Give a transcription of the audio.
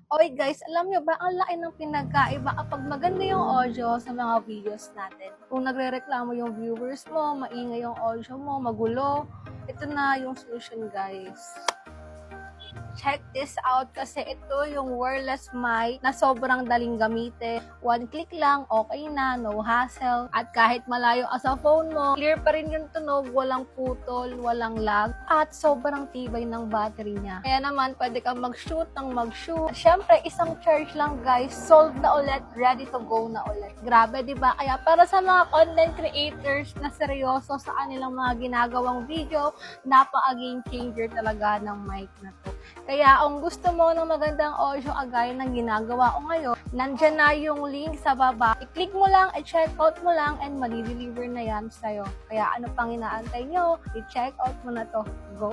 Oy guys, alam nyo ba, ang laki ng pinagkaiba kapag maganda yung audio sa mga videos natin. Kung nagre-reklamo yung viewers mo, maingay yung audio mo, magulo, ito na yung solution guys. Check this out kasi ito yung wireless mic na sobrang daling gamitin. One click lang, okay na, no hassle. At kahit malayo ka sa phone mo, clear pa rin yung tunog, walang putol, walang lag. At sobrang tibay ng battery niya. Kaya naman, pwede kang mag-shoot ng mag-shoot. Siyempre, isang charge lang guys, solve na ulit, ready to go na ulit. Grabe, di ba? Kaya para sa mga content creators na seryoso sa kanilang mga ginagawang video, napaka-game changer talaga ng mic na to. Kaya kung gusto mo ng magandang audio agay ng ginagawa ko ngayon, nandyan na yung link sa baba. I-click mo lang, i-check out mo lang, and mali-deliver na yan sa'yo. Kaya ano pang inaantay nyo, i-check out mo na to. Go!